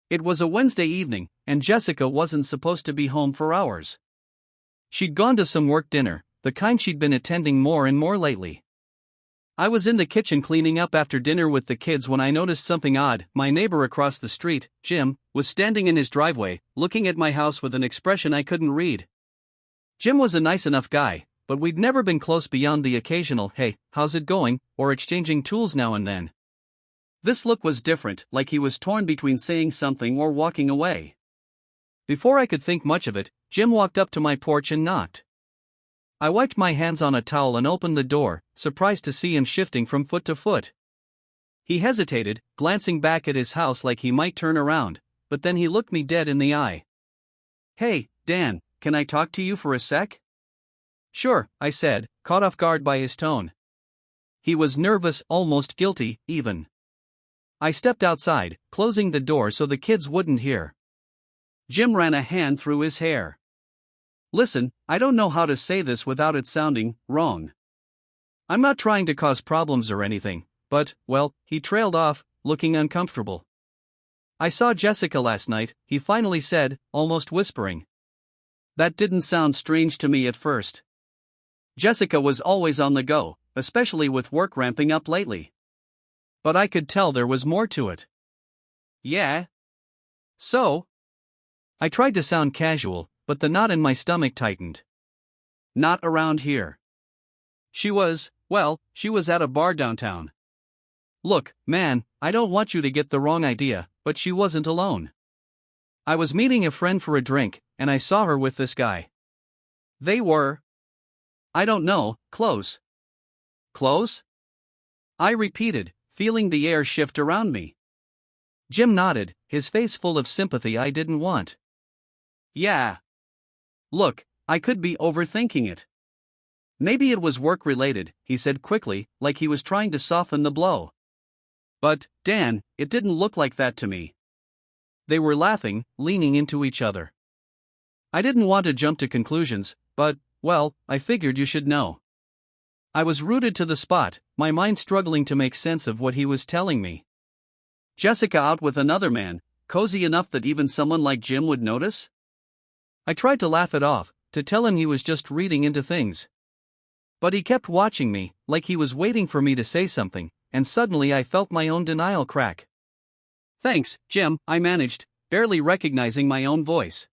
It was a Wednesday evening, and Jessica wasn't supposed to be home for hours. She'd gone to some work dinner, the kind she'd been attending more and more lately. I was in the kitchen cleaning up after dinner with the kids when I noticed something odd. My neighbor across the street, Jim, was standing in his driveway, looking at my house with an expression I couldn't read. Jim was a nice enough guy, but we'd never been close beyond the occasional, "Hey, how's it going?" or exchanging tools now and then. This look was different, like he was torn between saying something or walking away. Before I could think much of it, Jim walked up to my porch and knocked. I wiped my hands on a towel and opened the door, surprised to see him shifting from foot to foot. He hesitated, glancing back at his house like he might turn around, but then he looked me dead in the eye. "Hey, Dan, can I talk to you for a sec?" "Sure," I said, caught off guard by his tone. He was nervous, almost guilty, even. I stepped outside, closing the door so the kids wouldn't hear. Jim ran a hand through his hair. "Listen, I don't know how to say this without it sounding wrong. I'm not trying to cause problems or anything, but, well," he trailed off, looking uncomfortable. "I saw Jessica last night," he finally said, almost whispering. That didn't sound strange to me at first. Jessica was always on the go, especially with work ramping up lately. But I could tell there was more to it. "Yeah? So?" I tried to sound casual, but the knot in my stomach tightened. "Not around here. She was at a bar downtown. Look, man, I don't want you to get the wrong idea, but she wasn't alone. I was meeting a friend for a drink, and I saw her with this guy. They were, I don't know, close." "Close?" I repeated, feeling the air shift around me. Jim nodded, his face full of sympathy I didn't want. "Yeah. Look, I could be overthinking it. Maybe it was work-related," he said quickly, like he was trying to soften the blow. "But, Dan, it didn't look like that to me." They were laughing, leaning into each other. I didn't want to jump to conclusions, but, well, I figured you should know. I was rooted to the spot, my mind struggling to make sense of what he was telling me. Jessica out with another man, cozy enough that even someone like Jim would notice? I tried to laugh it off, to tell him he was just reading into things. But he kept watching me, like he was waiting for me to say something, and suddenly I felt my own denial crack. "Thanks, Jim," I managed, barely recognizing my own voice.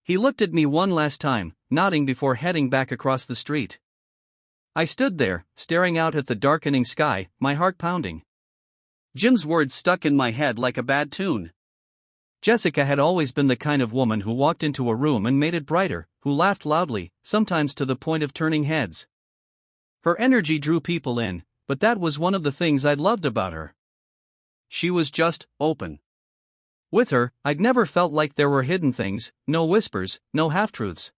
He looked at me one last time, nodding before heading back across the street. I stood there, staring out at the darkening sky, my heart pounding. Jim's words stuck in my head like a bad tune. Jessica had always been the kind of woman who walked into a room and made it brighter, who laughed loudly, sometimes to the point of turning heads. Her energy drew people in, but that was one of the things I loved about her. She was just open. With her, I'd never felt like there were hidden things, no whispers, no half-truths.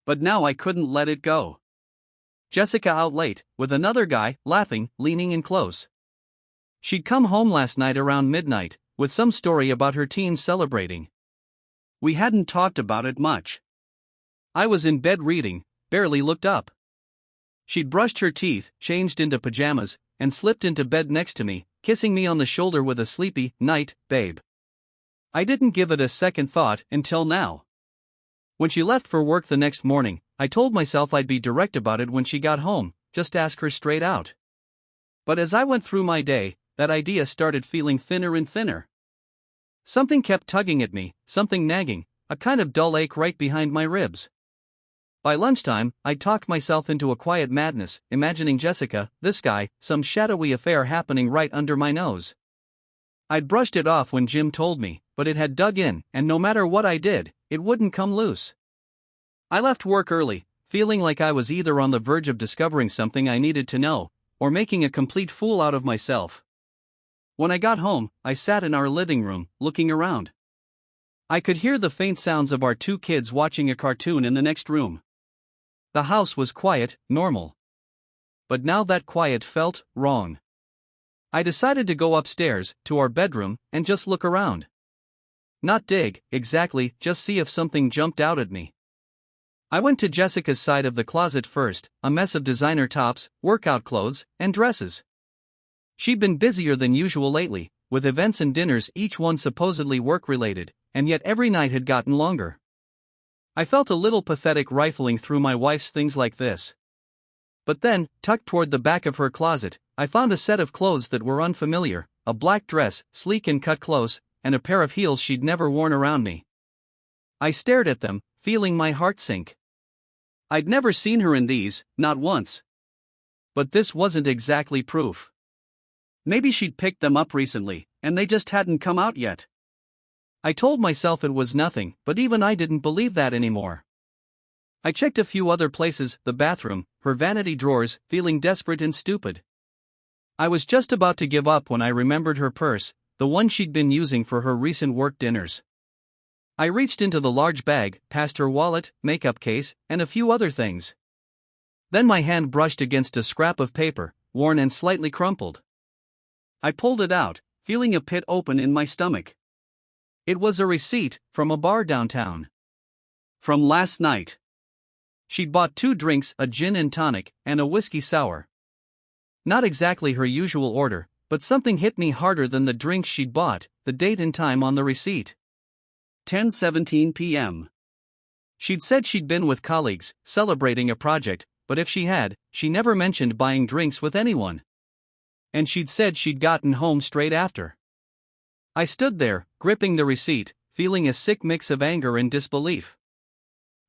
But now I couldn't let it go. Jessica out late, with another guy, laughing, leaning in close. She'd come home last night around midnight, with some story about her team celebrating. We hadn't talked about it much. I was in bed reading, barely looked up. She'd brushed her teeth, changed into pajamas, and slipped into bed next to me, kissing me on the shoulder with a sleepy, "Night, babe." I didn't give it a second thought until now. When she left for work the next morning, I told myself I'd be direct about it when she got home, just ask her straight out. But as I went through my day, that idea started feeling thinner and thinner. Something kept tugging at me, something nagging, a kind of dull ache right behind my ribs. By lunchtime, I'd talked myself into a quiet madness, imagining Jessica, this guy, some shadowy affair happening right under my nose. I'd brushed it off when Jim told me, but it had dug in, and no matter what I did, it wouldn't come loose. I left work early, feeling like I was either on the verge of discovering something I needed to know, or making a complete fool out of myself. When I got home, I sat in our living room, looking around. I could hear the faint sounds of our two kids watching a cartoon in the next room. The house was quiet, normal. But now that quiet felt wrong. I decided to go upstairs, to our bedroom, and just look around. Not dig, exactly, just see if something jumped out at me. I went to Jessica's side of the closet first, a mess of designer tops, workout clothes, and dresses. She'd been busier than usual lately, with events and dinners each one supposedly work-related, and yet every night had gotten longer. I felt a little pathetic rifling through my wife's things like this. But then, tucked toward the back of her closet, I found a set of clothes that were unfamiliar, a black dress, sleek and cut close, and a pair of heels she'd never worn around me. I stared at them, feeling my heart sink. I'd never seen her in these, not once. But this wasn't exactly proof. Maybe she'd picked them up recently, and they just hadn't come out yet. I told myself it was nothing, but even I didn't believe that anymore. I checked a few other places, the bathroom, her vanity drawers, feeling desperate and stupid. I was just about to give up when I remembered her purse, the one she'd been using for her recent work dinners. I reached into the large bag, past her wallet, makeup case, and a few other things. Then my hand brushed against a scrap of paper, worn and slightly crumpled. I pulled it out, feeling a pit open in my stomach. It was a receipt from a bar downtown. From last night. She'd bought 2 drinks, a gin and tonic, and a whiskey sour. Not exactly her usual order, but something hit me harder than the drinks she'd bought, the date and time on the receipt. 10:17 p.m. She'd said she'd been with colleagues, celebrating a project, but if she had, she never mentioned buying drinks with anyone. And she'd said she'd gotten home straight after. I stood there, gripping the receipt, feeling a sick mix of anger and disbelief.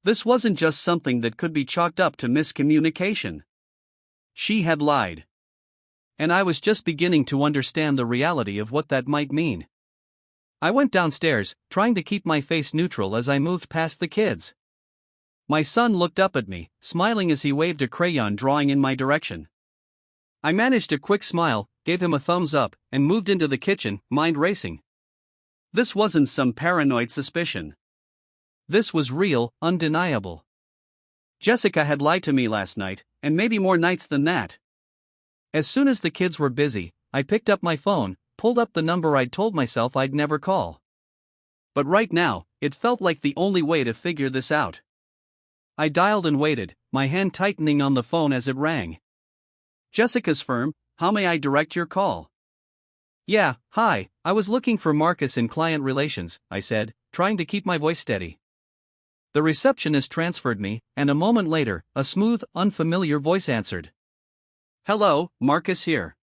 This wasn't just something that could be chalked up to miscommunication. She had lied. And I was just beginning to understand the reality of what that might mean. I went downstairs, trying to keep my face neutral as I moved past the kids. My son looked up at me, smiling as he waved a crayon drawing in my direction. I managed a quick smile, gave him a thumbs up, and moved into the kitchen, mind racing. This wasn't some paranoid suspicion. This was real, undeniable. Jessica had lied to me last night, and maybe more nights than that. As soon as the kids were busy, I picked up my phone, pulled up the number I'd told myself I'd never call. But right now, it felt like the only way to figure this out. I dialed and waited, my hand tightening on the phone as it rang. Jessica's firm, how may I direct your call? Yeah, hi, I was looking for Marcus in client relations, I said, trying to keep my voice steady. The receptionist transferred me, and a moment later, a smooth, unfamiliar voice answered. Hello, Marcus here.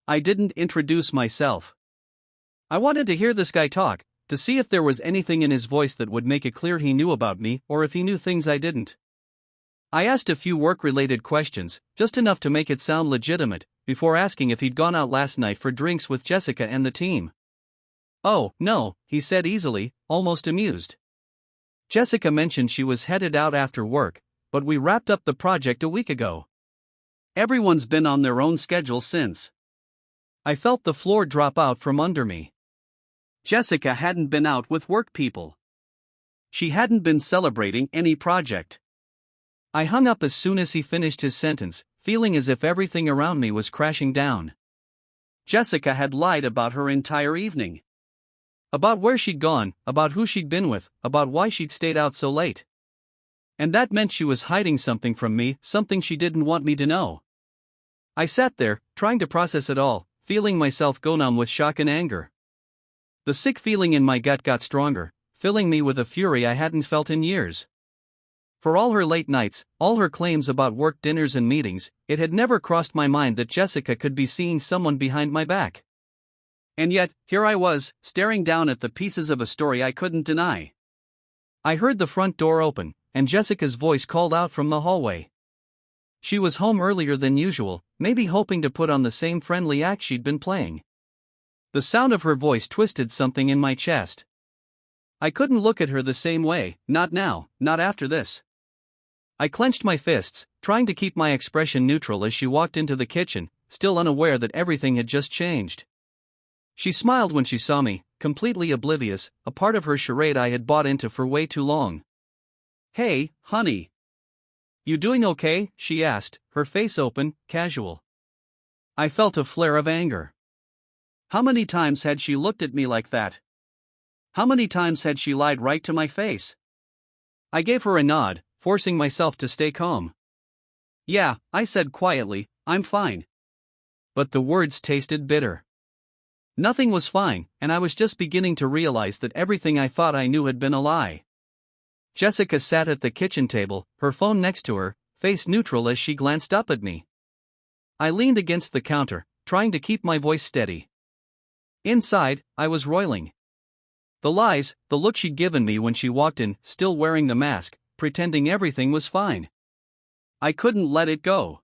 I didn't introduce myself. I wanted to hear this guy talk, to see if there was anything in his voice that would make it clear he knew about me or if he knew things I didn't. I asked a few work-related questions, just enough to make it sound legitimate, before asking if he'd gone out last night for drinks with Jessica and the team. Oh, no, he said easily, almost amused. Jessica mentioned she was headed out after work, but we wrapped up the project a week ago. Everyone's been on their own schedule since. I felt the floor drop out from under me. Jessica hadn't been out with work people. She hadn't been celebrating any project. I hung up as soon as he finished his sentence, feeling as if everything around me was crashing down. Jessica had lied about her entire evening. About where she'd gone, about who she'd been with, about why she'd stayed out so late. And that meant she was hiding something from me, something she didn't want me to know. I sat there, trying to process it all, feeling myself go numb with shock and anger. The sick feeling in my gut got stronger, filling me with a fury I hadn't felt in years. For all her late nights, all her claims about work dinners and meetings, it had never crossed my mind that Jessica could be seeing someone behind my back. And yet, here I was, staring down at the pieces of a story I couldn't deny. I heard the front door open, and Jessica's voice called out from the hallway. She was home earlier than usual, maybe hoping to put on the same friendly act she'd been playing. The sound of her voice twisted something in my chest. I couldn't look at her the same way, not now, not after this. I clenched my fists, trying to keep my expression neutral as she walked into the kitchen, still unaware that everything had just changed. She smiled when she saw me, completely oblivious, a part of her charade I had bought into for way too long. Hey, honey. You doing okay? She asked, her face open, casual. I felt a flare of anger. How many times had she looked at me like that? How many times had she lied right to my face? I gave her a nod, forcing myself to stay calm. Yeah, I said quietly, I'm fine. But the words tasted bitter. Nothing was fine, and I was just beginning to realize that everything I thought I knew had been a lie. Jessica sat at the kitchen table, her phone next to her, face neutral as she glanced up at me. I leaned against the counter, trying to keep my voice steady. Inside, I was roiling. The lies, the look she'd given me when she walked in, still wearing the mask, pretending everything was fine. I couldn't let it go.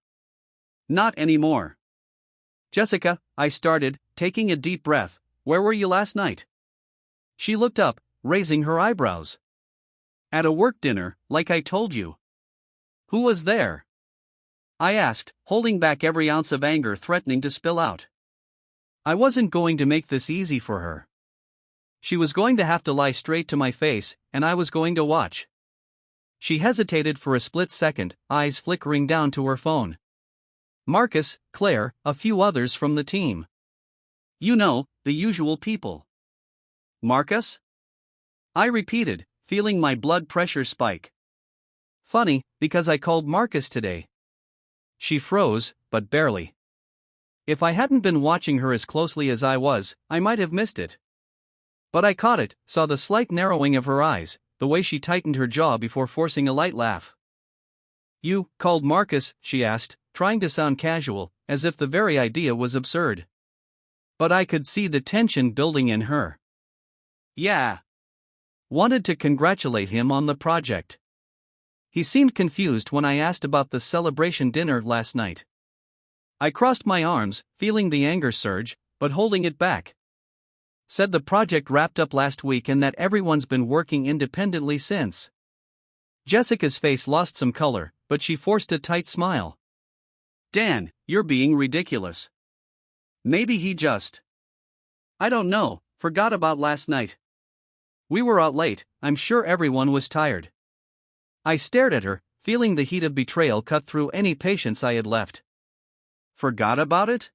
Not anymore. Jessica, I started, taking a deep breath, where were you last night? She looked up, raising her eyebrows. At a work dinner, like I told you. Who was there? I asked, holding back every ounce of anger threatening to spill out. I wasn't going to make this easy for her. She was going to have to lie straight to my face, and I was going to watch. She hesitated for a split second, eyes flickering down to her phone. Marcus, Claire, a few others from the team. You know, the usual people. Marcus? I repeated, feeling my blood pressure spike. Funny, because I called Marcus today. She froze, but barely. If I hadn't been watching her as closely as I was, I might have missed it. But I caught it, saw the slight narrowing of her eyes, the way she tightened her jaw before forcing a light laugh. You called Marcus? She asked, trying to sound casual, as if the very idea was absurd. But I could see the tension building in her. Yeah. Wanted to congratulate him on the project. He seemed confused when I asked about the celebration dinner last night. I crossed my arms, feeling the anger surge, but holding it back. Said the project wrapped up last week and that everyone's been working independently since. Jessica's face lost some color, but she forced a tight smile. Dan, you're being ridiculous. Maybe he just... I don't know, forgot about last night. We were out late, I'm sure everyone was tired. I stared at her, feeling the heat of betrayal cut through any patience I had left. Forgot about it?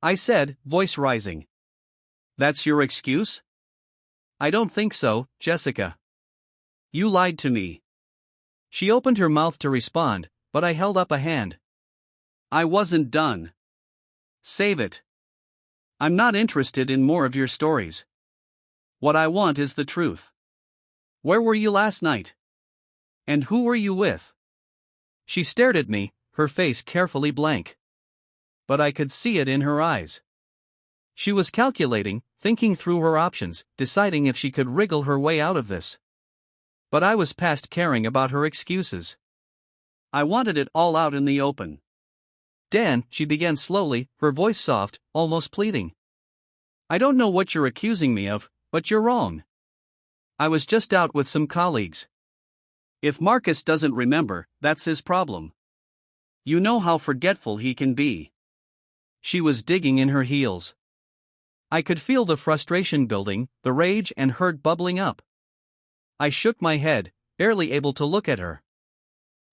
I said, voice rising. That's your excuse? I don't think so, Jessica. You lied to me. She opened her mouth to respond, but I held up a hand. I wasn't done. Save it. I'm not interested in more of your stories. What I want is the truth. Where were you last night? And who were you with? She stared at me, her face carefully blank. But I could see it in her eyes. She was calculating, thinking through her options, deciding if she could wriggle her way out of this. But I was past caring about her excuses. I wanted it all out in the open. Dan, she began slowly, her voice soft, almost pleading. I don't know what you're accusing me of, but you're wrong. I was just out with some colleagues. If Marcus doesn't remember, that's his problem. You know how forgetful he can be. She was digging in her heels. I could feel the frustration building, the rage and hurt bubbling up. I shook my head, barely able to look at her.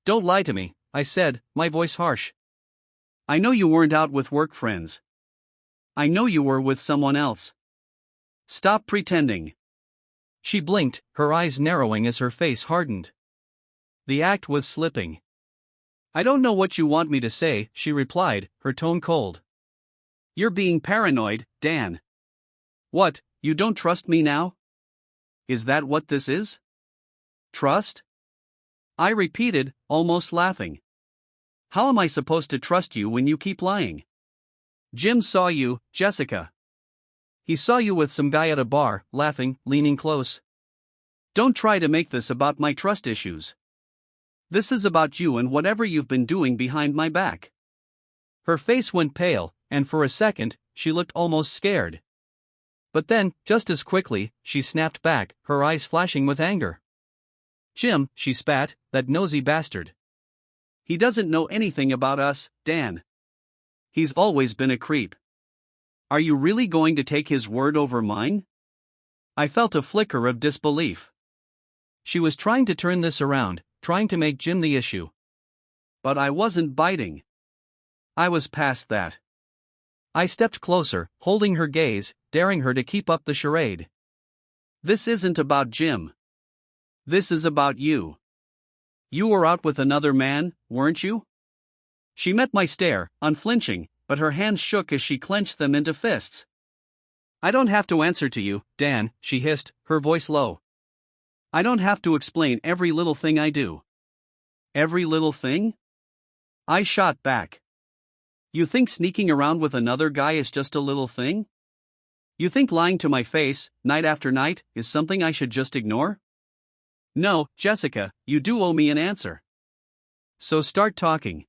Don't lie to me, I said, my voice harsh. I know you weren't out with work friends. I know you were with someone else. Stop pretending. She blinked, her eyes narrowing as her face hardened. The act was slipping. I don't know what you want me to say, she replied, her tone cold. You're being paranoid, Dan. What, you don't trust me now? Is that what this is? Trust? I repeated, almost laughing. How am I supposed to trust you when you keep lying? Jim saw you, Jessica. He saw you with some guy at a bar, laughing, leaning close. Don't try to make this about my trust issues. This is about you and whatever you've been doing behind my back. Her face went pale, and for a second, she looked almost scared. But then, just as quickly, she snapped back, her eyes flashing with anger. Jim, she spat, that nosy bastard. He doesn't know anything about us, Dan. He's always been a creep. Are you really going to take his word over mine? I felt a flicker of disbelief. She was trying to turn this around, trying to make Jim the issue. But I wasn't biting. I was past that. I stepped closer, holding her gaze, daring her to keep up the charade. This isn't about Jim. This is about you. You were out with another man, weren't you? She met my stare, unflinching, but her hands shook as she clenched them into fists. I don't have to answer to you, Dan, she hissed, her voice low. I don't have to explain every little thing I do. Every little thing? I shot back. You think sneaking around with another guy is just a little thing? You think lying to my face, night after night, is something I should just ignore? No, Jessica, you do owe me an answer. So start talking.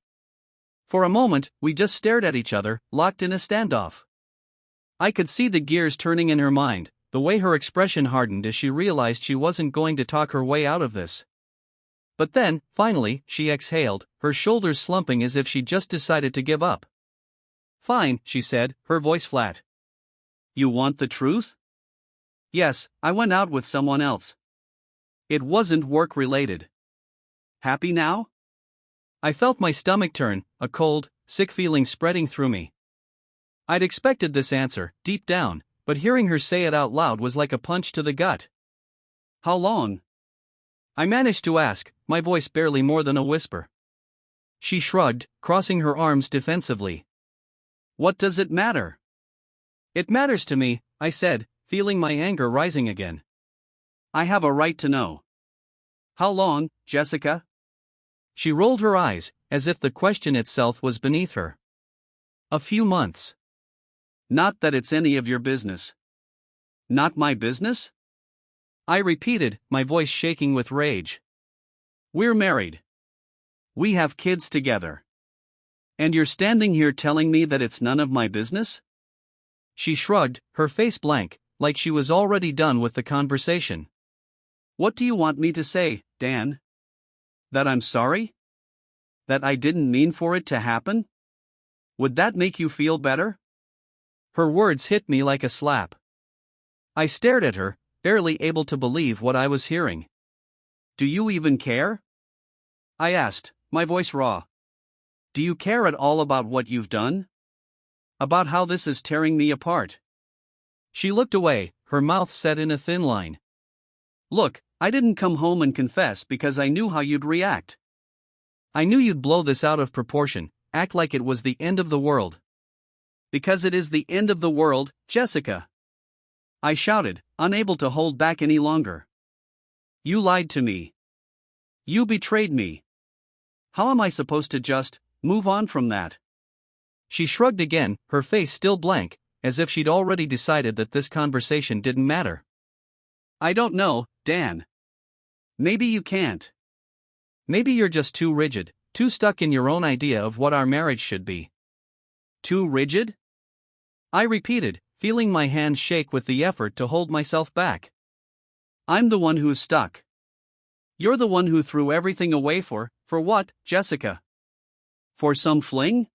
For a moment, we just stared at each other, locked in a standoff. I could see the gears turning in her mind, the way her expression hardened as she realized she wasn't going to talk her way out of this. But then, finally, she exhaled, her shoulders slumping as if she'd just decided to give up. Fine, she said, her voice flat. You want the truth? Yes, I went out with someone else. It wasn't work-related. Happy now? I felt my stomach turn, a cold, sick feeling spreading through me. I'd expected this answer, deep down, but hearing her say it out loud was like a punch to the gut. How long? I managed to ask, my voice barely more than a whisper. She shrugged, crossing her arms defensively. What does it matter? It matters to me, I said, feeling my anger rising again. I have a right to know. How long, Jessica? She rolled her eyes, as if the question itself was beneath her. A few months. Not that it's any of your business. Not my business? I repeated, my voice shaking with rage. We're married. We have kids together. And you're standing here telling me that it's none of my business? She shrugged, her face blank, like she was already done with the conversation. What do you want me to say, Dan? That I'm sorry? That I didn't mean for it to happen? Would that make you feel better? Her words hit me like a slap. I stared at her, barely able to believe what I was hearing. Do you even care? I asked, my voice raw. Do you care at all about what you've done? About how this is tearing me apart? She looked away, her mouth set in a thin line. Look, I didn't come home and confess because I knew how you'd react. I knew you'd blow this out of proportion, act like it was the end of the world. Because it is the end of the world, Jessica. I shouted, unable to hold back any longer. You lied to me. You betrayed me. How am I supposed to just move on from that? She shrugged again, her face still blank, as if she'd already decided that this conversation didn't matter. I don't know, Dan. Maybe you can't. Maybe you're just too rigid, too stuck in your own idea of what our marriage should be. Too rigid? I repeated, feeling my hands shake with the effort to hold myself back. I'm the one who's stuck. You're the one who threw everything away for what, Jessica? For some fling?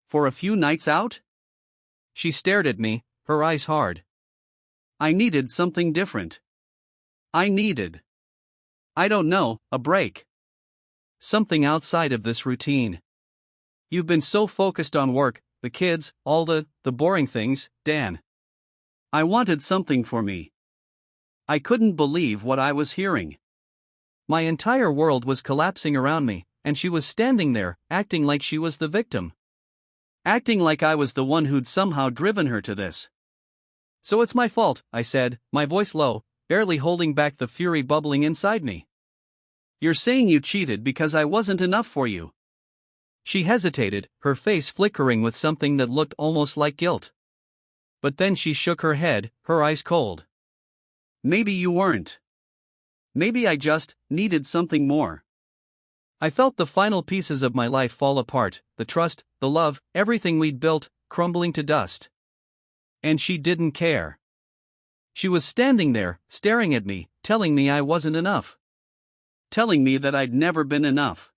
For a few nights out? She stared at me, her eyes hard. I needed something different. I don't know, a break. Something outside of this routine. You've been so focused on work, the kids, all the boring things, Dan. I wanted something for me. I couldn't believe what I was hearing. My entire world was collapsing around me, and she was standing there, acting like she was the victim. Acting like I was the one who'd somehow driven her to this. So it's my fault, I said, my voice low, barely holding back the fury bubbling inside me. You're saying you cheated because I wasn't enough for you. She hesitated, her face flickering with something that looked almost like guilt. But then she shook her head, her eyes cold. Maybe you weren't. Maybe I just needed something more. I felt the final pieces of my life fall apart, the trust, the love, everything we'd built, crumbling to dust. And she didn't care. She was standing there, staring at me, telling me I wasn't enough. Telling me that I'd never been enough.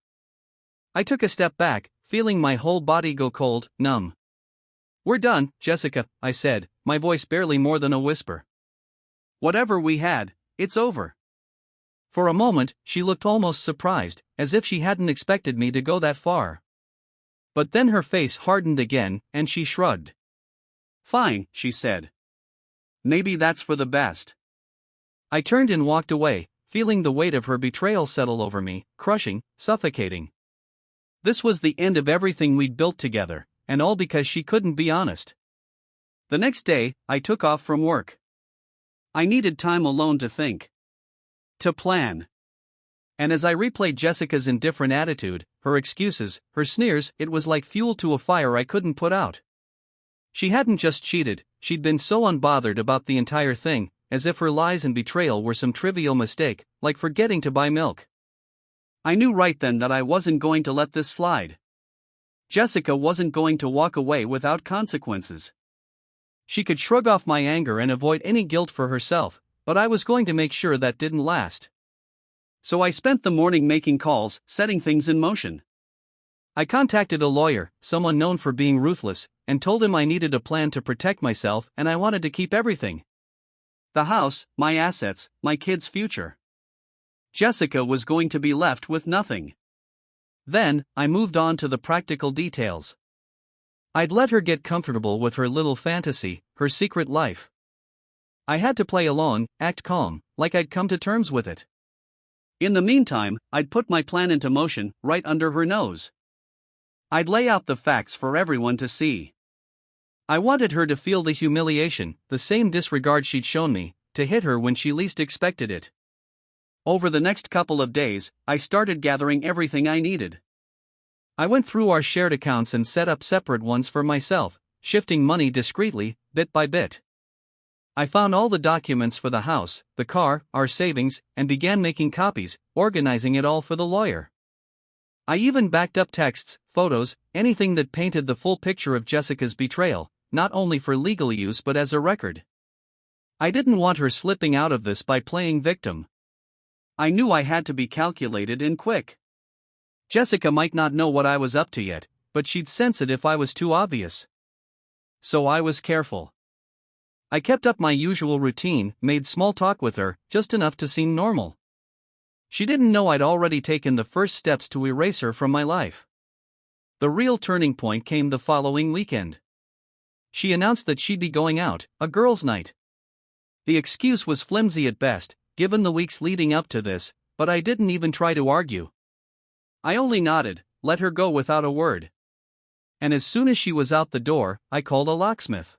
I took a step back, feeling my whole body go cold, numb. We're done, Jessica, I said, my voice barely more than a whisper. Whatever we had, it's over. For a moment, she looked almost surprised, as if she hadn't expected me to go that far. But then her face hardened again, and she shrugged. Fine, she said. Maybe that's for the best. I turned and walked away, feeling the weight of her betrayal settle over me, crushing, suffocating. This was the end of everything we'd built together, and all because she couldn't be honest. The next day, I took off from work. I needed time alone to think, to plan. And as I replayed Jessica's indifferent attitude, her excuses, her sneers, it was like fuel to a fire I couldn't put out. She hadn't just cheated, she'd been so unbothered about the entire thing, as if her lies and betrayal were some trivial mistake, like forgetting to buy milk. I knew right then that I wasn't going to let this slide. Jessica wasn't going to walk away without consequences. She could shrug off my anger and avoid any guilt for herself, but I was going to make sure that didn't last. So I spent the morning making calls, setting things in motion. I contacted a lawyer, someone known for being ruthless, and told him I needed a plan to protect myself and I wanted to keep everything. The house, my assets, my kids' future. Jessica was going to be left with nothing. Then, I moved on to the practical details. I'd let her get comfortable with her little fantasy, her secret life. I had to play along, act calm, like I'd come to terms with it. In the meantime, I'd put my plan into motion, right under her nose. I'd lay out the facts for everyone to see. I wanted her to feel the humiliation, the same disregard she'd shown me, to hit her when she least expected it. Over the next couple of days, I started gathering everything I needed. I went through our shared accounts and set up separate ones for myself, shifting money discreetly, bit by bit. I found all the documents for the house, the car, our savings, and began making copies, organizing it all for the lawyer. I even backed up texts, photos, anything that painted the full picture of Jessica's betrayal, not only for legal use but as a record. I didn't want her slipping out of this by playing victim. I knew I had to be calculated and quick. Jessica might not know what I was up to yet, but she'd sense it if I was too obvious. So I was careful. I kept up my usual routine, made small talk with her, just enough to seem normal. She didn't know I'd already taken the first steps to erase her from my life. The real turning point came the following weekend. She announced that she'd be going out, a girls' night. The excuse was flimsy at best, given the weeks leading up to this, but I didn't even try to argue. I only nodded, let her go without a word. And as soon as she was out the door, I called a locksmith.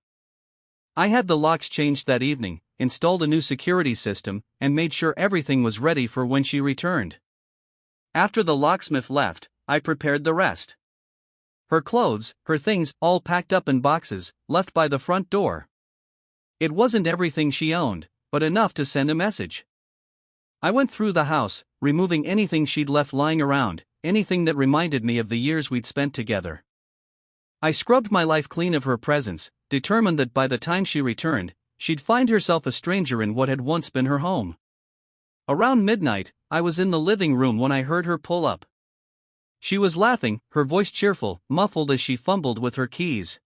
I had the locks changed that evening, installed a new security system, and made sure everything was ready for when she returned. After the locksmith left, I prepared the rest. Her clothes, her things, all packed up in boxes, left by the front door. It wasn't everything she owned, but enough to send a message. I went through the house, removing anything she'd left lying around, anything that reminded me of the years we'd spent together. I scrubbed my life clean of her presence, determined that by the time she returned, she'd find herself a stranger in what had once been her home. Around midnight, I was in the living room when I heard her pull up. She was laughing, her voice cheerful, muffled as she fumbled with her keys.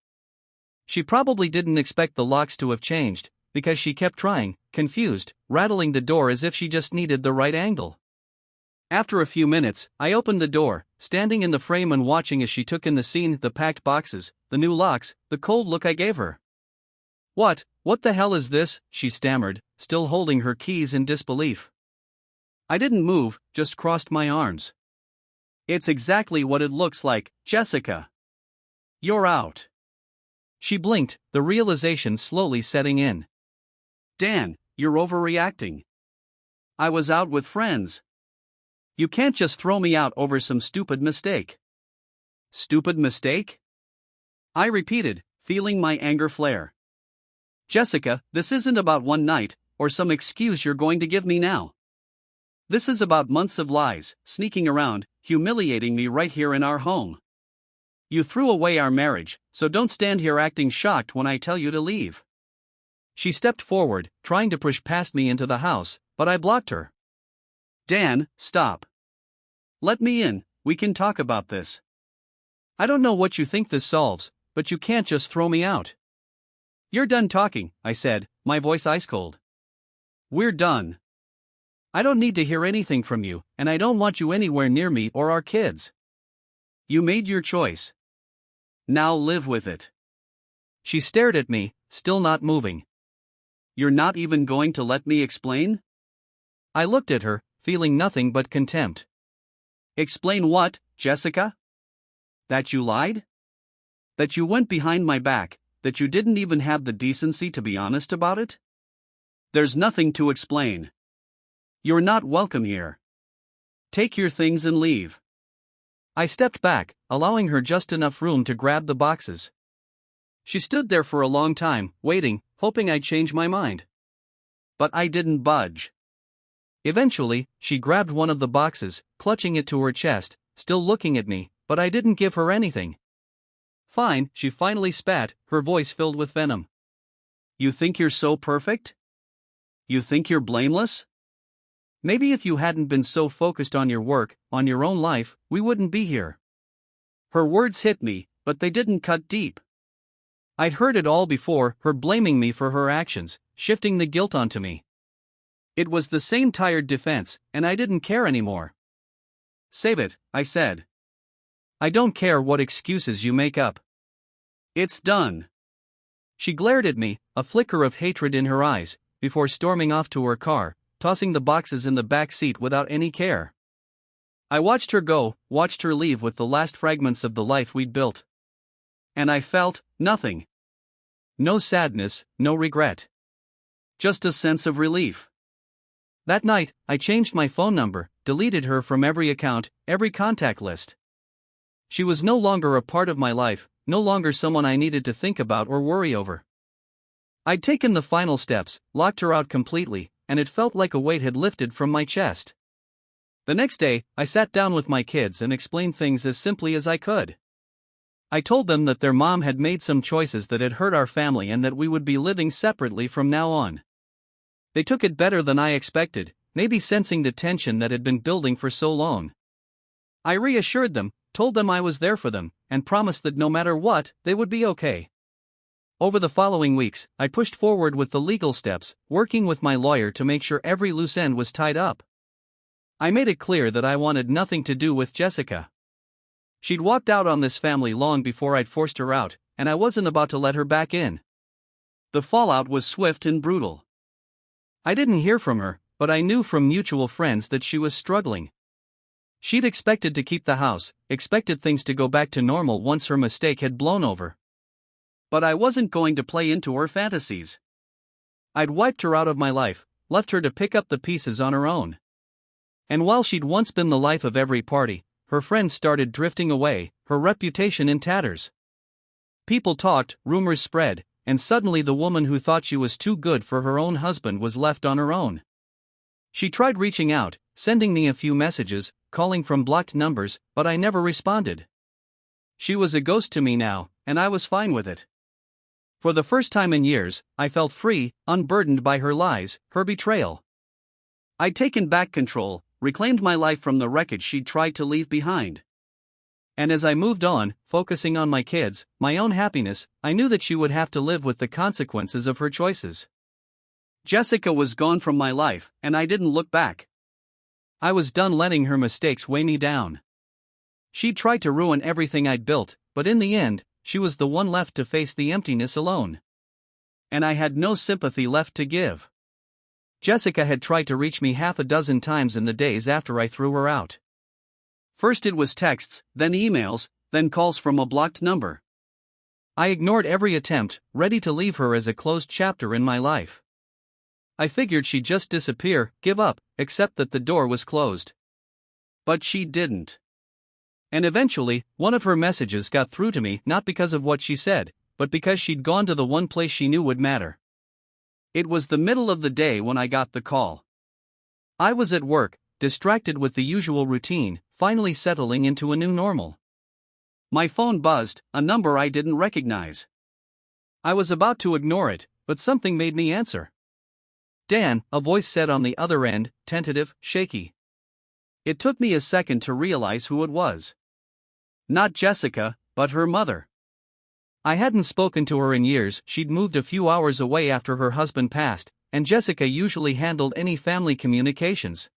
She probably didn't expect the locks to have changed, because she kept trying, confused, rattling the door as if she just needed the right angle. After a few minutes, I opened the door, standing in the frame and watching as she took in the scene, the packed boxes, the new locks, the cold look I gave her. What the hell is this?" she stammered, still holding her keys in disbelief. I didn't move, just crossed my arms. "It's exactly what it looks like, Jessica. You're out." She blinked, the realization slowly setting in. "Dan, you're overreacting. I was out with friends. You can't just throw me out over some stupid mistake." "Stupid mistake?" I repeated, feeling my anger flare. "Jessica, this isn't about one night, or some excuse you're going to give me now. This is about months of lies, sneaking around, humiliating me right here in our home. You threw away our marriage, so don't stand here acting shocked when I tell you to leave." She stepped forward, trying to push past me into the house, but I blocked her. "Dan, stop. Let me in, we can talk about this. I don't know what you think this solves, but you can't just throw me out." "You're done talking," I said, my voice ice cold. "We're done. I don't need to hear anything from you, and I don't want you anywhere near me or our kids. You made your choice. Now live with it." She stared at me, still not moving. "You're not even going to let me explain?" I looked at her, feeling nothing but contempt. "Explain what, Jessica? That you lied? That you went behind my back, that you didn't even have the decency to be honest about it? There's nothing to explain. You're not welcome here. Take your things and leave. I stepped back, allowing her just enough room to grab the boxes. She stood there for a long time, waiting, hoping I'd change my mind. But I didn't budge. Eventually, she grabbed one of the boxes, clutching it to her chest, still looking at me, but I didn't give her anything. Fine, she finally spat, her voice filled with venom. You think you're so perfect? You think you're blameless? Maybe if you hadn't been so focused on your work, on your own life, we wouldn't be here. Her words hit me, but they didn't cut deep. I'd heard it all before, her blaming me for her actions, shifting the guilt onto me. It was the same tired defense, and I didn't care anymore. Save it, I said. I don't care what excuses you make up. It's done. She glared at me, a flicker of hatred in her eyes, before storming off to her car, tossing the boxes in the back seat without any care. I watched her go, watched her leave with the last fragments of the life we'd built. And I felt nothing. No sadness, no regret. Just a sense of relief. That night, I changed my phone number, deleted her from every account, every contact list. She was no longer a part of my life, no longer someone I needed to think about or worry over. I'd taken the final steps, locked her out completely, and it felt like a weight had lifted from my chest. The next day, I sat down with my kids and explained things as simply as I could. I told them that their mom had made some choices that had hurt our family and that we would be living separately from now on. They took it better than I expected, maybe sensing the tension that had been building for so long. I reassured them, told them I was there for them, and promised that no matter what, they would be okay. Over the following weeks, I pushed forward with the legal steps, working with my lawyer to make sure every loose end was tied up. I made it clear that I wanted nothing to do with Jessica. She'd walked out on this family long before I'd forced her out, and I wasn't about to let her back in. The fallout was swift and brutal. I didn't hear from her, but I knew from mutual friends that she was struggling. She'd expected to keep the house, expected things to go back to normal once her mistake had blown over. But I wasn't going to play into her fantasies. I'd wiped her out of my life, left her to pick up the pieces on her own. And while she'd once been the life of every party, her friends started drifting away, her reputation in tatters. People talked, rumors spread, and suddenly the woman who thought she was too good for her own husband was left on her own. She tried reaching out, sending me a few messages, calling from blocked numbers, but I never responded. She was a ghost to me now, and I was fine with it. For the first time in years, I felt free, unburdened by her lies, her betrayal. I'd taken back control, reclaimed my life from the wreckage she'd tried to leave behind. And as I moved on, focusing on my kids, my own happiness, I knew that she would have to live with the consequences of her choices. Jessica was gone from my life, and I didn't look back. I was done letting her mistakes weigh me down. She'd tried to ruin everything I'd built, but in the end, she was the one left to face the emptiness alone. And I had no sympathy left to give. Jessica had tried to reach me half a dozen times in the days after I threw her out. First it was texts, then emails, then calls from a blocked number. I ignored every attempt, ready to leave her as a closed chapter in my life. I figured she'd just disappear, give up, accept that the door was closed. But she didn't. And eventually, one of her messages got through to me not because of what she said, but because she'd gone to the one place she knew would matter. It was the middle of the day when I got the call. I was at work, distracted with the usual routine, finally settling into a new normal. My phone buzzed, a number I didn't recognize. I was about to ignore it, but something made me answer. Dan, a voice said on the other end, tentative, shaky. It took me a second to realize who it was. Not Jessica, but her mother. I hadn't spoken to her in years. She'd moved a few hours away after her husband passed, and Jessica usually handled any family communications.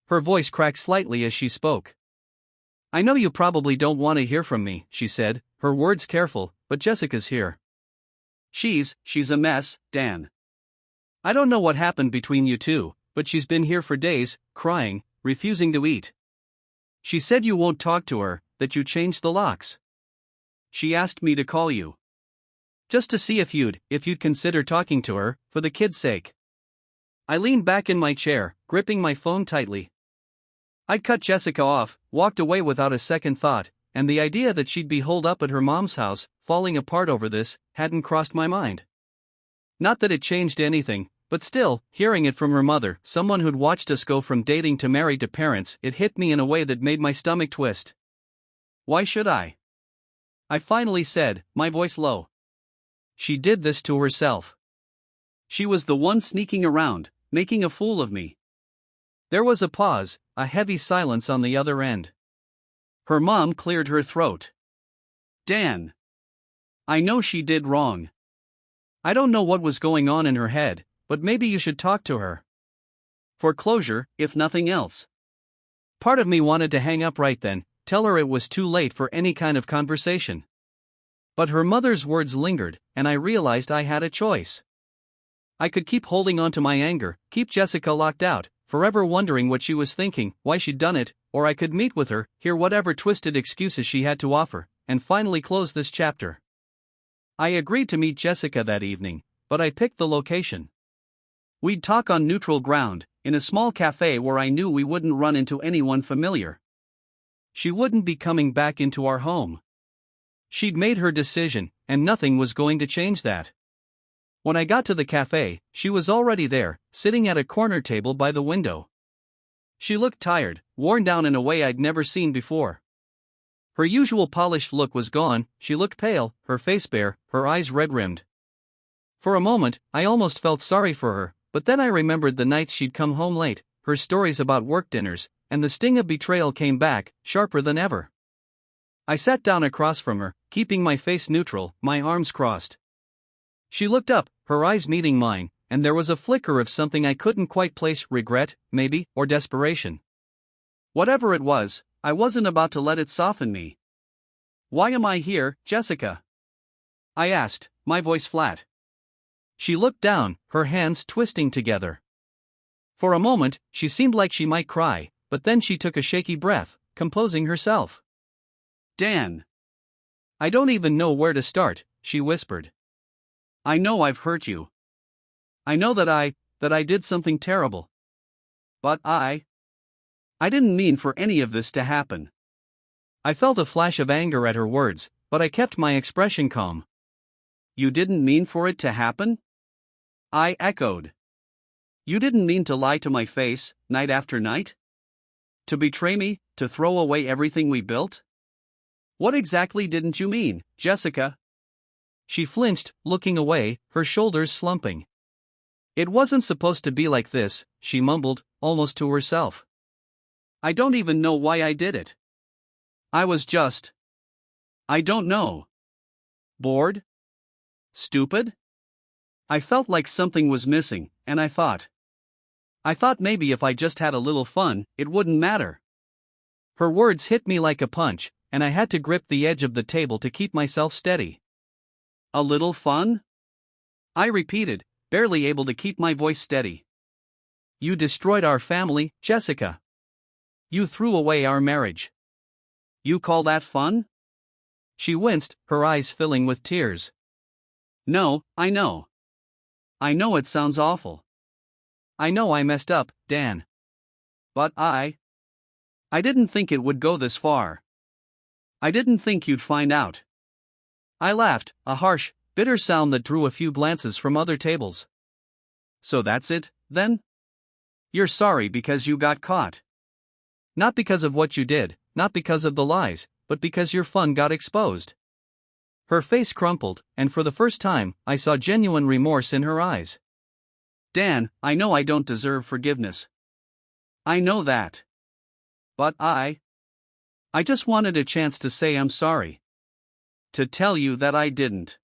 Her voice cracked slightly as she spoke. I know you probably don't want to hear from me, she said, her words careful, but Jessica's here. She's a mess, Dan. I don't know what happened between you two, but she's been here for days, crying, refusing to eat. She said you won't talk to her, that you changed the locks. She asked me to call you. Just to see if you'd consider talking to her, for the kid's sake. I leaned back in my chair, gripping my phone tightly. I'd cut Jessica off, walked away without a second thought, and the idea that she'd be holed up at her mom's house, falling apart over this, hadn't crossed my mind. Not that it changed anything, but still, hearing it from her mother, someone who'd watched us go from dating to married to parents, it hit me in a way that made my stomach twist. Why should I? I finally said, my voice low. She did this to herself. She was the one sneaking around, making a fool of me. There was a pause, a heavy silence on the other end. Her mom cleared her throat. Dan. I know she did wrong. I don't know what was going on in her head, but maybe you should talk to her. For closure, if nothing else. Part of me wanted to hang up right then, tell her it was too late for any kind of conversation. But her mother's words lingered, and I realized I had a choice. I could keep holding on to my anger, keep Jessica locked out, forever wondering what she was thinking, why she'd done it, or I could meet with her, hear whatever twisted excuses she had to offer, and finally close this chapter. I agreed to meet Jessica that evening, but I picked the location. We'd talk on neutral ground, in a small cafe where I knew we wouldn't run into anyone familiar. She wouldn't be coming back into our home. She'd made her decision, and nothing was going to change that. When I got to the cafe, she was already there, sitting at a corner table by the window. She looked tired, worn down in a way I'd never seen before. Her usual polished look was gone, she looked pale, her face bare, her eyes red-rimmed. For a moment, I almost felt sorry for her, but then I remembered the nights she'd come home late, her stories about work dinners, and the sting of betrayal came back, sharper than ever. I sat down across from her, keeping my face neutral, my arms crossed. She looked up, her eyes meeting mine, and there was a flicker of something I couldn't quite place, regret, maybe, or desperation. Whatever it was, I wasn't about to let it soften me. Why am I here, Jessica? I asked, my voice flat. She looked down, her hands twisting together. For a moment, she seemed like she might cry, but then she took a shaky breath, composing herself. Dan. I don't even know where to start, she whispered. I know I've hurt you. I know that I did something terrible. But I didn't mean for any of this to happen. I felt a flash of anger at her words, but I kept my expression calm. You didn't mean for it to happen? I echoed. You didn't mean to lie to my face, night after night? To betray me, to throw away everything we built? What exactly didn't you mean, Jessica? She flinched, looking away, her shoulders slumping. It wasn't supposed to be like this, she mumbled, almost to herself. I don't even know why I did it. I was just. I don't know. Bored? Stupid? I felt like something was missing, and I thought maybe if I just had a little fun, it wouldn't matter. Her words hit me like a punch, and I had to grip the edge of the table to keep myself steady. A little fun? I repeated, barely able to keep my voice steady. You destroyed our family, Jessica. You threw away our marriage. You call that fun? She winced, her eyes filling with tears. No, I know. I know it sounds awful. I know I messed up, Dan. But I didn't think it would go this far. I didn't think you'd find out. I laughed, a harsh, bitter sound that drew a few glances from other tables. So that's it, then? You're sorry because you got caught. Not because of what you did, not because of the lies, but because your fun got exposed. Her face crumpled, and for the first time, I saw genuine remorse in her eyes. Dan, I know I don't deserve forgiveness. I know that. But I just wanted a chance to say I'm sorry. To tell you that I didn't.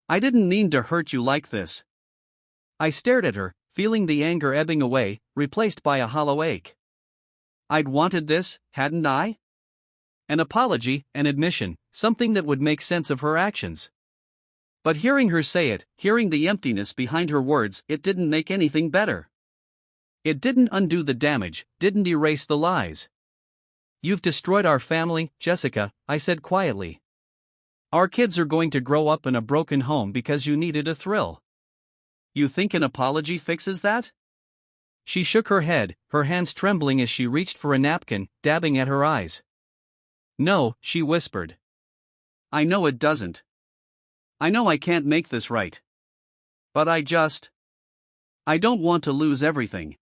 I didn't mean to hurt you like this. I stared at her, feeling the anger ebbing away, replaced by a hollow ache. I'd wanted this, hadn't I? An apology, an admission, something that would make sense of her actions. But hearing her say it, hearing the emptiness behind her words, it didn't make anything better. It didn't undo the damage, didn't erase the lies. You've destroyed our family, Jessica, I said quietly. Our kids are going to grow up in a broken home because you needed a thrill. You think an apology fixes that? She shook her head, her hands trembling as she reached for a napkin, dabbing at her eyes. No, she whispered. I know it doesn't. I know I can't make this right. But I don't want to lose everything.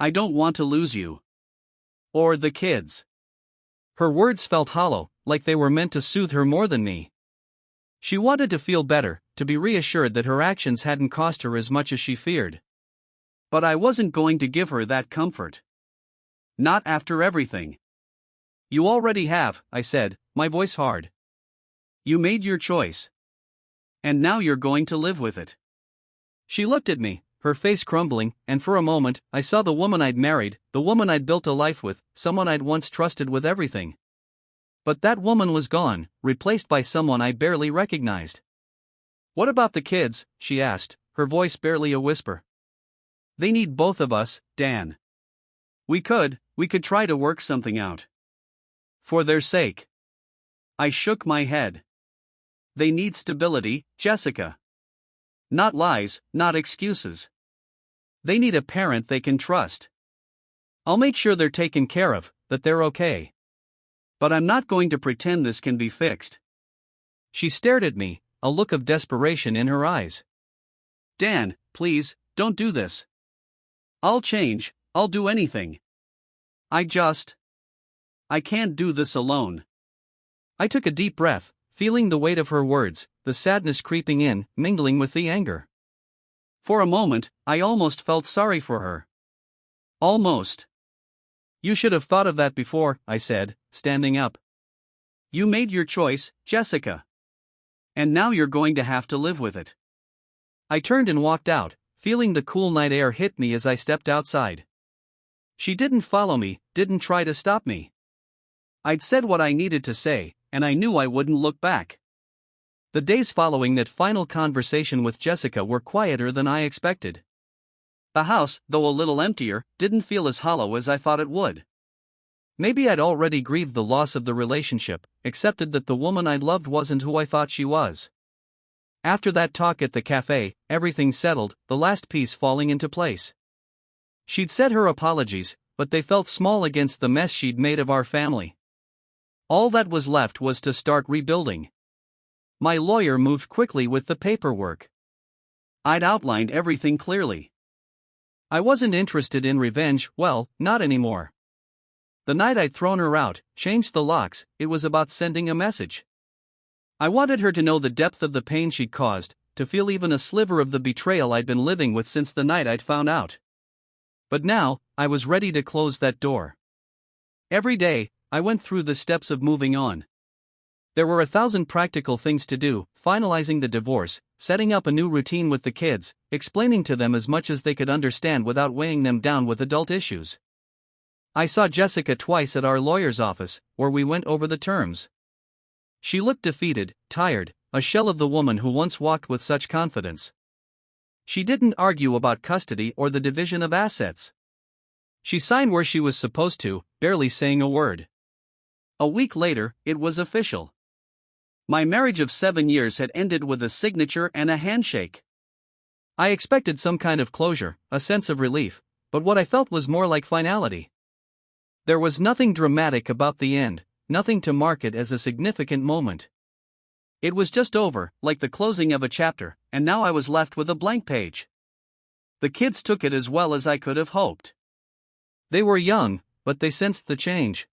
I don't want to lose you. Or the kids. Her words felt hollow, like they were meant to soothe her more than me. She wanted to feel better, to be reassured that her actions hadn't cost her as much as she feared. But I wasn't going to give her that comfort. Not after everything. You already have, I said, my voice hard. You made your choice. And now you're going to live with it. She looked at me, her face crumbling, and for a moment, I saw the woman I'd married, the woman I'd built a life with, someone I'd once trusted with everything. But that woman was gone, replaced by someone I barely recognized. What about the kids? She asked, her voice barely a whisper. They need both of us, Dan. We could try to work something out. For their sake. I shook my head. They need stability, Jessica. Not lies, not excuses. They need a parent they can trust. I'll make sure they're taken care of, that they're okay. But I'm not going to pretend this can be fixed. She stared at me, a look of desperation in her eyes. Dan, please, don't do this. I'll change, I'll do anything. I can't do this alone. I took a deep breath, feeling the weight of her words, the sadness creeping in, mingling with the anger. For a moment, I almost felt sorry for her. Almost. You should have thought of that before, I said, standing up. You made your choice, Jessica. And now you're going to have to live with it. I turned and walked out, feeling the cool night air hit me as I stepped outside. She didn't follow me, didn't try to stop me. I'd said what I needed to say, and I knew I wouldn't look back. The days following that final conversation with Jessica were quieter than I expected. The house, though a little emptier, didn't feel as hollow as I thought it would. Maybe I'd already grieved the loss of the relationship, accepted that the woman I'd loved wasn't who I thought she was. After that talk at the cafe, everything settled, the last piece falling into place. She'd said her apologies, but they felt small against the mess she'd made of our family. All that was left was to start rebuilding. My lawyer moved quickly with the paperwork. I'd outlined everything clearly. I wasn't interested in revenge, well, not anymore. The night I'd thrown her out, changed the locks, it was about sending a message. I wanted her to know the depth of the pain she'd caused, to feel even a sliver of the betrayal I'd been living with since the night I'd found out. But now, I was ready to close that door. Every day, I went through the steps of moving on. There were 1,000 practical things to do, finalizing the divorce, setting up a new routine with the kids, explaining to them as much as they could understand without weighing them down with adult issues. I saw Jessica twice at our lawyer's office, where we went over the terms. She looked defeated, tired, a shell of the woman who once walked with such confidence. She didn't argue about custody or the division of assets. She signed where she was supposed to, barely saying a word. A week later, it was official. My marriage of 7 years had ended with a signature and a handshake. I expected some kind of closure, a sense of relief, but what I felt was more like finality. There was nothing dramatic about the end, nothing to mark it as a significant moment. It was just over, like the closing of a chapter, and now I was left with a blank page. The kids took it as well as I could have hoped. They were young, but they sensed the change.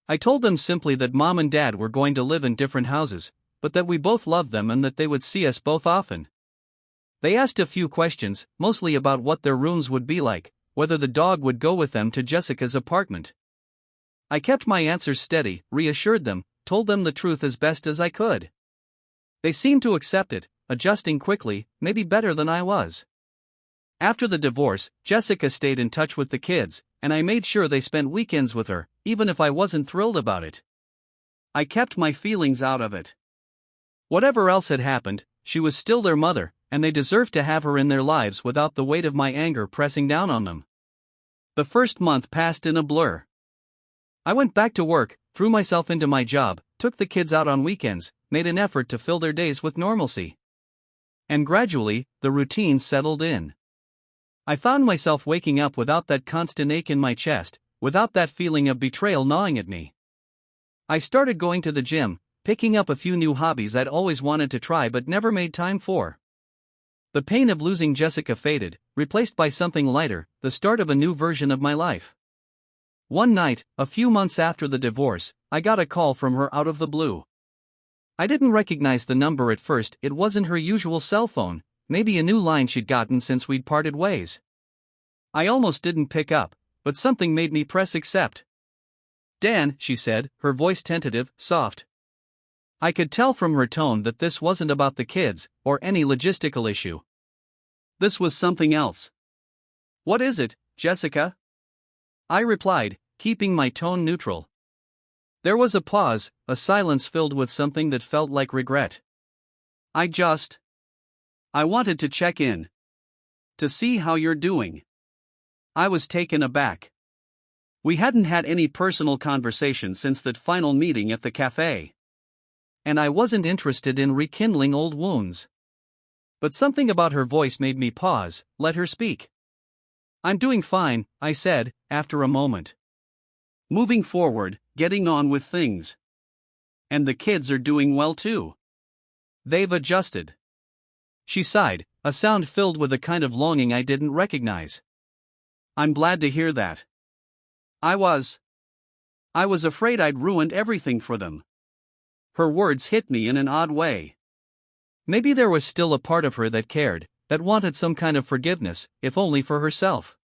I told them simply that Mom and Dad were going to live in different houses, but that we both loved them and that they would see us both often. They asked a few questions, mostly about what their rooms would be like, whether the dog would go with them to Jessica's apartment. I kept my answers steady, reassured them, told them the truth as best as I could. They seemed to accept it, adjusting quickly, maybe better than I was. After the divorce, Jessica stayed in touch with the kids, and I made sure they spent weekends with her, even if I wasn't thrilled about it. I kept my feelings out of it. Whatever else had happened, she was still their mother, and they deserved to have her in their lives without the weight of my anger pressing down on them. The first month passed in a blur. I went back to work, threw myself into my job, took the kids out on weekends, made an effort to fill their days with normalcy. And gradually, the routine settled in. I found myself waking up without that constant ache in my chest, without that feeling of betrayal gnawing at me. I started going to the gym, picking up a few new hobbies I'd always wanted to try but never made time for. The pain of losing Jessica faded, replaced by something lighter, the start of a new version of my life. One night, a few months after the divorce, I got a call from her out of the blue. I didn't recognize the number at first. It wasn't her usual cell phone, maybe a new line she'd gotten since we'd parted ways. I almost didn't pick up, but something made me press accept. "Dan," she said, her voice tentative, soft. I could tell from her tone that this wasn't about the kids, or any logistical issue. This was something else. "What is it, Jessica?" I replied, keeping my tone neutral. There was a pause, a silence filled with something that felt like regret. I wanted to check in. To see how you're doing. I was taken aback. We hadn't had any personal conversation since that final meeting at the cafe. And I wasn't interested in rekindling old wounds. But something about her voice made me pause, let her speak. "I'm doing fine," I said, after a moment. "Moving forward, getting on with things. And the kids are doing well too. They've adjusted." She sighed, a sound filled with a kind of longing I didn't recognize. "I'm glad to hear that. I was afraid I'd ruined everything for them." Her words hit me in an odd way. Maybe there was still a part of her that cared, that wanted some kind of forgiveness, if only for herself.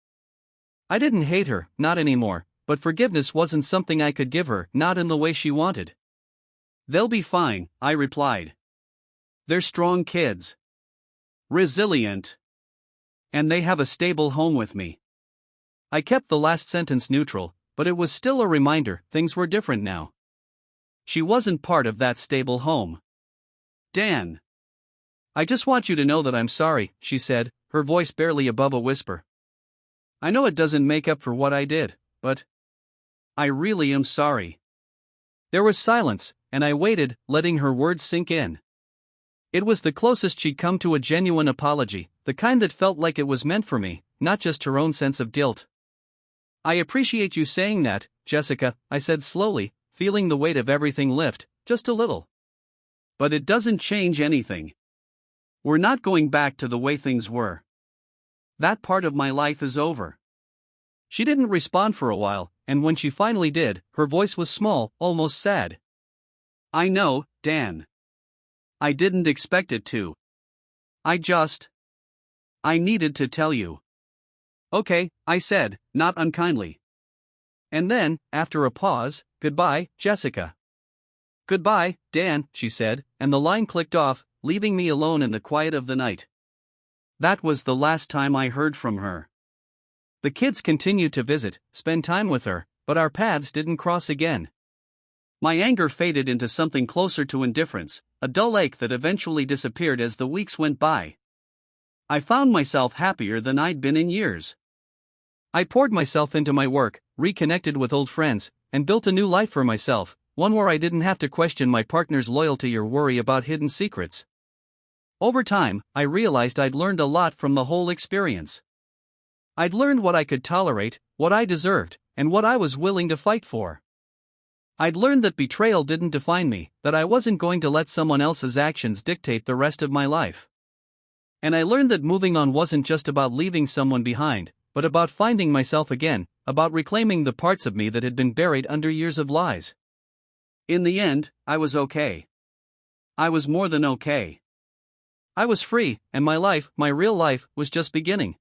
I didn't hate her, not anymore, but forgiveness wasn't something I could give her, not in the way she wanted. "They'll be fine," I replied. "They're strong kids. Resilient. And they have a stable home with me." I kept the last sentence neutral, but it was still a reminder things were different now. She wasn't part of that stable home. "Dan. I just want you to know that I'm sorry," she said, her voice barely above a whisper. "I know it doesn't make up for what I did, but I really am sorry." There was silence, and I waited, letting her words sink in. It was the closest she'd come to a genuine apology, the kind that felt like it was meant for me, not just her own sense of guilt. "I appreciate you saying that, Jessica," I said slowly, feeling the weight of everything lift, just a little. "But it doesn't change anything. We're not going back to the way things were. That part of my life is over." She didn't respond for a while, and when she finally did, her voice was small, almost sad. "I know, Dan. I didn't expect it to. I needed to tell you." "Okay," I said, not unkindly. And then, after a pause, "Goodbye, Jessica." "Goodbye, Dan," she said, and the line clicked off, leaving me alone in the quiet of the night. That was the last time I heard from her. The kids continued to visit, spend time with her, but our paths didn't cross again. My anger faded into something closer to indifference, a dull ache that eventually disappeared as the weeks went by. I found myself happier than I'd been in years. I poured myself into my work, reconnected with old friends, and built a new life for myself, one where I didn't have to question my partner's loyalty or worry about hidden secrets. Over time, I realized I'd learned a lot from the whole experience. I'd learned what I could tolerate, what I deserved, and what I was willing to fight for. I'd learned that betrayal didn't define me, that I wasn't going to let someone else's actions dictate the rest of my life. And I learned that moving on wasn't just about leaving someone behind, but about finding myself again, about reclaiming the parts of me that had been buried under years of lies. In the end, I was okay. I was more than okay. I was free, and my life, my real life, was just beginning.